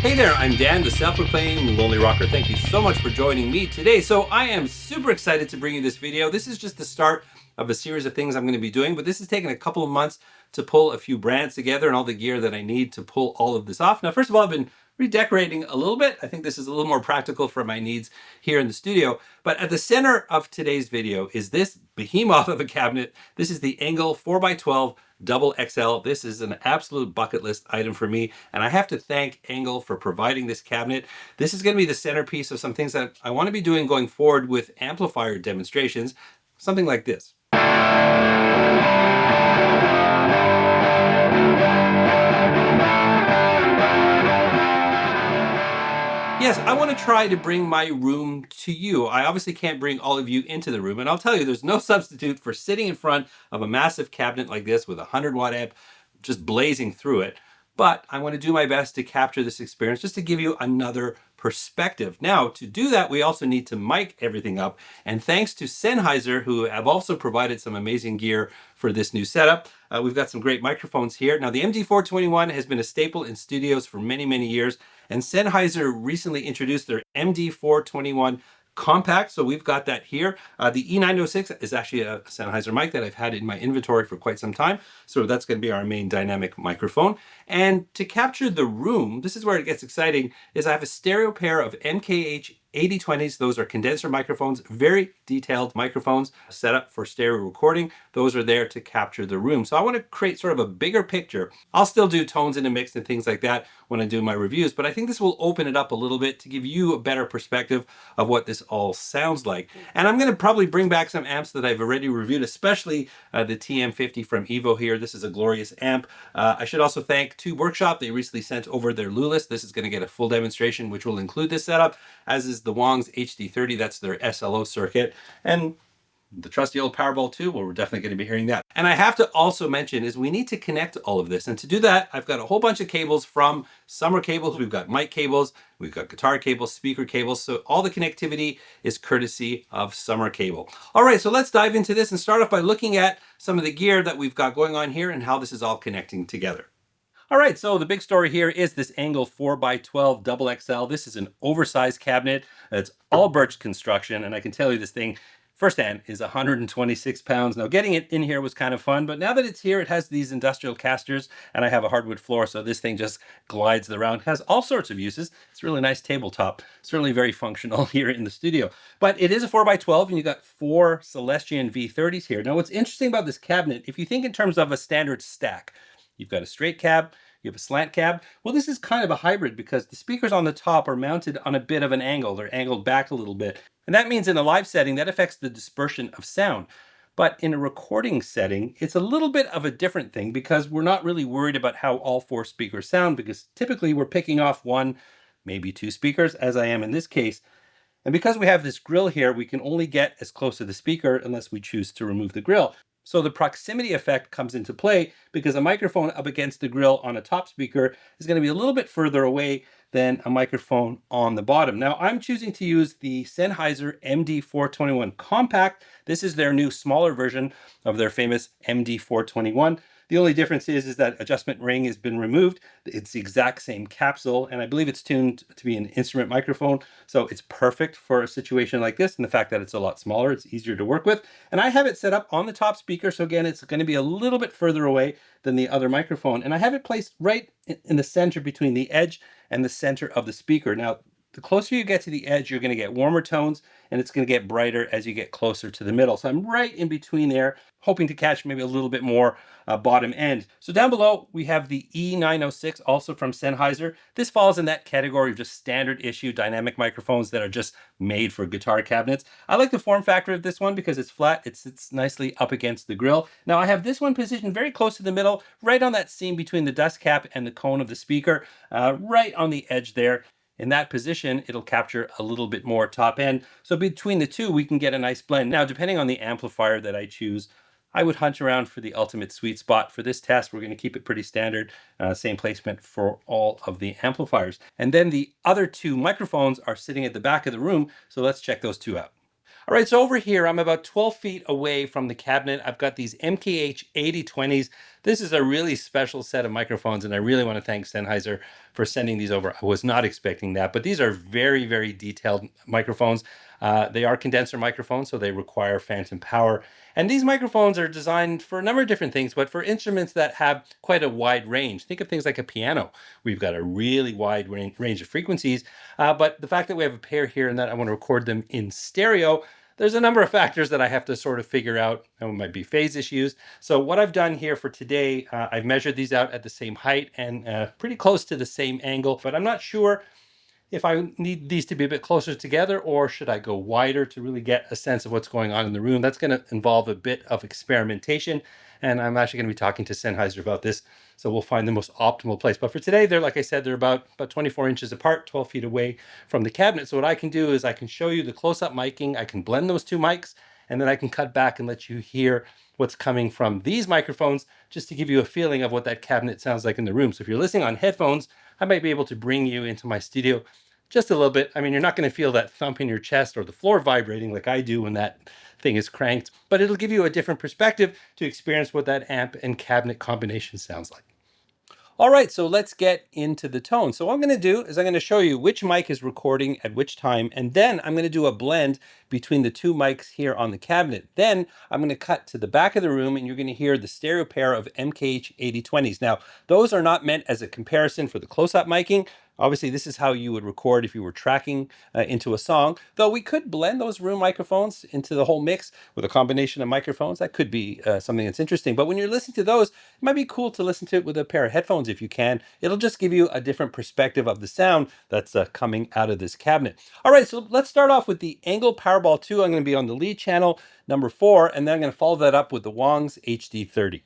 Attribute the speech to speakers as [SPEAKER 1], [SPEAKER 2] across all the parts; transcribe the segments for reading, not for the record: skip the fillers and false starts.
[SPEAKER 1] Hey there, I'm Dan, the self-proclaimed Lonely Rocker. Thank you so much for joining me today. So I am super excited to bring you this video. This is just the start of a series of things I'm going to be doing, but this has taken a couple of months to pull a few brands together and all the gear that I need to pull all of this off. Now, first of all, I've been redecorating a little bit. I think this is a little more practical for my needs here in the studio. But at the center of today's video is this behemoth of a cabinet. This is the ENGL 4x12 XXL. This is an absolute bucket list item for me, and I have to thank ENGL for providing this cabinet. This is going to be the centerpiece of some things that I want to be doing going forward with amplifier demonstrations, something like this. Yes, I want to try to bring my room to you. I obviously can't bring all of you into the room, and I'll tell you, there's no substitute for sitting in front of a massive cabinet like this with a 100-watt amp just blazing through it. But I want to do my best to capture this experience just to give you another perspective. Now, to do that, we also need to mic everything up. And thanks to Sennheiser, who have also provided some amazing gear for this new setup. We've got some great microphones here. Now, the MD421 has been a staple in studios for many, many years. And Sennheiser recently introduced their MD421 Kompakt, so we've got that here. The E906 is actually a Sennheiser mic that I've had in my inventory for quite some time, so that's going to be our main dynamic microphone. And to capture the room, this is where it gets exciting, is I have a stereo pair of MKH 8020s. Those are condenser microphones, very detailed microphones set up for stereo recording. Those are there to capture the room. So I want to create sort of a bigger picture. I'll still do tones in a mix and things like that when I do my reviews, but I think this will open it up a little bit to give you a better perspective of what this all sounds like. And I'm going to probably bring back some amps that I've already reviewed, especially the TM50 from Evo here. This is a glorious amp. I should also thank Tube Workshop. They recently sent over their Lulis. This is going to get a full demonstration, which will include this setup, as is the Wangs HD30. That's their SLO circuit. And the trusty old Powerball II, well, we're definitely going to be hearing that. And I have to also mention is we need to connect all of this. And to do that, I've got a whole bunch of cables from Sommer Cables. We've got mic cables, we've got guitar cables, speaker cables. So all the connectivity is courtesy of Sommer Cable. All right, so let's dive into this and start off by looking at some of the gear that we've got going on here and how this is all connecting together. All right, so the big story here is this ENGL 4x12 XXL. This is an oversized cabinet. It's all birch construction, and I can tell you this thing firsthand is 126 pounds. Now, getting it in here was kind of fun, but now that it's here, it has these industrial casters, and I have a hardwood floor, so this thing just glides around. It has all sorts of uses. It's a really nice tabletop. Certainly very functional here in the studio. But it is a 4x12, and you've got 4 Celestion V30s here. Now, what's interesting about this cabinet, if you think in terms of a standard stack, you've got a straight cab, you have a slant cab. Well, this is kind of a hybrid because the speakers on the top are mounted on a bit of an angle. They're angled back a little bit. And that means in a live setting, that affects the dispersion of sound. But in a recording setting, it's a little bit of a different thing because we're not really worried about how all 4 speakers sound, because typically we're picking off 1, maybe 2 speakers, as I am in this case. And because we have this grill here, we can only get as close to the speaker unless we choose to remove the grill. So the proximity effect comes into play because a microphone up against the grill on a top speaker is going to be a little bit further away than a microphone on the bottom. Now, I'm choosing to use the Sennheiser MD421 Kompakt. This is their new smaller version of their famous MD421. The only difference is that adjustment ring has been removed. It's the exact same capsule, and I believe it's tuned to be an instrument microphone, so it's perfect for a situation like this, and the fact that it's a lot smaller, it's easier to work with. And I have it set up on the top speaker, so again, it's going to be a little bit further away than the other microphone, and I have it placed right in the center between the edge and the center of the speaker. Now, the closer you get to the edge, you're going to get warmer tones, and it's going to get brighter as you get closer to the middle. So I'm right in between there, hoping to catch maybe a little bit more bottom end. So down below, we have the E906, also from Sennheiser. This falls in that category of just standard issue dynamic microphones that are just made for guitar cabinets. I like the form factor of this one because it's flat. It sits nicely up against the grill. Now I have this one positioned very close to the middle, right on that seam between the dust cap and the cone of the speaker, right on the edge there. In that position, it'll capture a little bit more top end. So between the two, we can get a nice blend. Now, depending on the amplifier that I choose, I would hunt around for the ultimate sweet spot. For this test, we're going to keep it pretty standard, same placement for all of the amplifiers. And then the other 2 microphones are sitting at the back of the room, so let's check those 2 out. All right, so over here, I'm about 12 feet away from the cabinet. I've got these MKH 8020s. This is a really special set of microphones, and I really want to thank Sennheiser for sending these over. I was not expecting that, but these are very, very detailed microphones. They are condenser microphones, so they require phantom power. And these microphones are designed for a number of different things, but for instruments that have quite a wide range. Think of things like a piano. We've got a really wide range of frequencies, but the fact that we have a pair here and that I want to record them in stereo, there's a number of factors that I have to sort of figure out. It might be phase issues. So what I've done here for today, I've measured these out at the same height and pretty close to the same angle, but I'm not sure if I need these to be a bit closer together or should I go wider to really get a sense of what's going on in the room. That's going to involve a bit of experimentation, and I'm actually going to be talking to Sennheiser about this, so we'll find the most optimal place. But for today, they're, like I said, they're about 24 inches apart, 12 feet away from the cabinet. So what I can do is I can show you the close-up miking, I can blend those two mics, and then I can cut back and let you hear what's coming from these microphones just to give you a feeling of what that cabinet sounds like in the room. So if you're listening on headphones, I might be able to bring you into my studio just a little bit. I mean, you're not going to feel that thump in your chest or the floor vibrating like I do when that thing is cranked, but it'll give you a different perspective to experience what that amp and cabinet combination sounds like. All right, so let's get into the tone. So what I'm going to do is I'm going to show you which mic is recording at which time, and then I'm going to do a blend between the two mics here on the cabinet. Then I'm going to cut to the back of the room and you're going to hear the stereo pair of MKH 8020s. Now, those are not meant as a comparison for the close-up miking. Obviously, this is how you would record if you were tracking into a song, though we could blend those room microphones into the whole mix with a combination of microphones. That could be something that's interesting. But when you're listening to those, it might be cool to listen to it with a pair of headphones if you can. It'll just give you a different perspective of the sound that's coming out of this cabinet. All right, so let's start off with the ENGL Powerball II. I'm going to be on the lead channel, number 4, and then I'm going to follow that up with the Wangs HD30.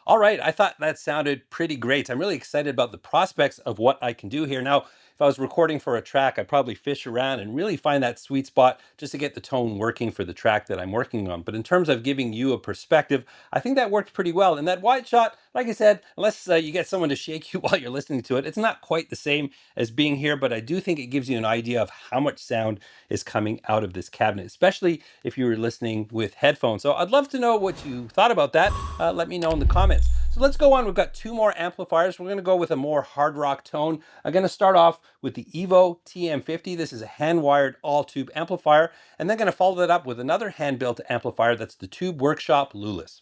[SPEAKER 1] All right, I thought that sounded pretty great. I'm really excited about the prospects of what I can do here. Now, if I was recording for a track, I'd probably fish around and really find that sweet spot just to get the tone working for the track that I'm working on. But in terms of giving you a perspective, I think that worked pretty well. And that wide shot, like I said, unless you get someone to shake you while you're listening to it, it's not quite the same as being here, but I do think it gives you an idea of how much sound is coming out of this cabinet, especially if you were listening with headphones. So I'd love to know what you thought about that. Let me know in the comments. So let's go on. We've got 2 more amplifiers. We're going to go with a more hard rock tone. I'm going to start off with the Evo TM50. This is a hand-wired all-tube amplifier. And then going to follow that up with another hand-built amplifier. That's the Tube Workshop Lulis.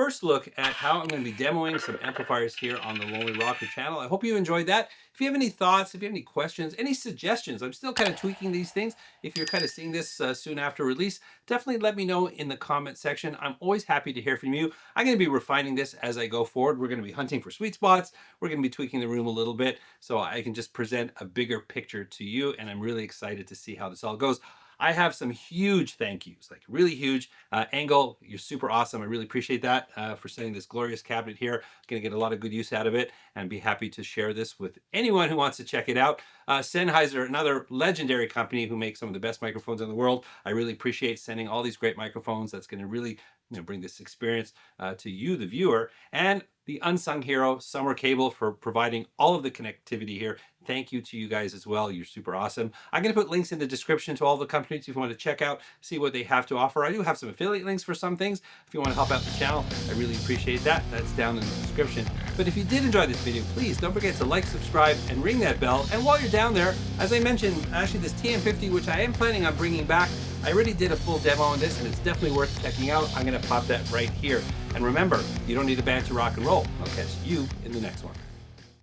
[SPEAKER 1] first look at how I'm going to be demoing some amplifiers here on the Lonely Rocker channel. I hope you enjoyed that. If you have any thoughts, if you have any questions, any suggestions, I'm still kind of tweaking these things. If you're kind of seeing this soon after release, definitely let me know in the comment section. I'm always happy to hear from you. I'm going to be refining this as I go forward. We're going to be hunting for sweet spots. We're going to be tweaking the room a little bit so I can just present a bigger picture to you, and I'm really excited to see how this all goes. I have some huge thank yous, like really huge. ENGL, you're super awesome. I really appreciate that for sending this glorious cabinet here. Going to get a lot of good use out of it and be happy to share this with anyone who wants to check it out. Sennheiser, another legendary company who makes some of the best microphones in the world. I really appreciate sending all these great microphones. That's going to really bring this experience to you, the viewer. And the unsung hero, Sommer Cable, for providing all of the connectivity here. Thank you to you guys as well. You're super awesome. I'm going to put links in the description to all the companies if you want to check out, see what they have to offer. I do have some affiliate links for some things. If you want to help out the channel, I really appreciate that. That's down in the description. But if you did enjoy this video, please don't forget to like, subscribe, and ring that bell. And while you're down there, as I mentioned, actually this TM50, which I am planning on bringing back, I already did a full demo on this, and it's definitely worth checking out. I'm going to pop that right here. And remember, you don't need a band to rock and roll. I'll catch you in the next one.